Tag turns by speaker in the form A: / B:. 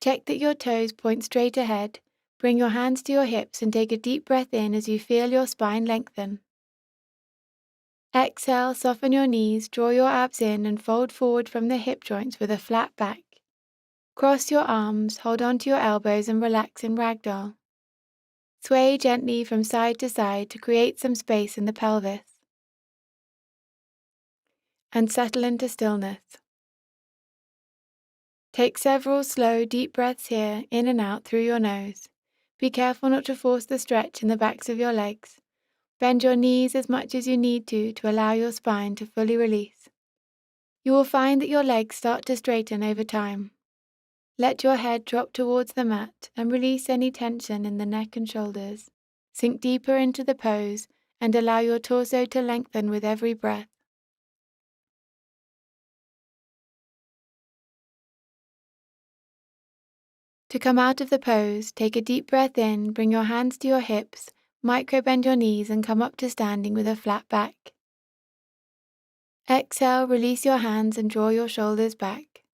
A: Check that your toes point straight ahead. Bring your hands to your hips and take a deep breath in as you feel your spine lengthen. Exhale, soften your knees, draw your abs in and fold forward from the hip joints with a flat back. Cross your arms, hold onto your elbows and relax in ragdoll. Sway gently from side to side to create some space in the pelvis. And settle into stillness. Take several slow, deep breaths here, in and out through your nose. Be careful not to force the stretch in the backs of your legs. Bend your knees as much as you need to allow your spine to fully release. You will find that your legs start to straighten over time. Let your head drop towards the mat and release any tension in the neck and shoulders. Sink deeper into the pose and allow your torso to lengthen with every breath. To come out of the pose, take a deep breath in, bring your hands to your hips, micro-bend your knees and come up to standing with a flat back. Exhale, release your hands and draw your shoulders back.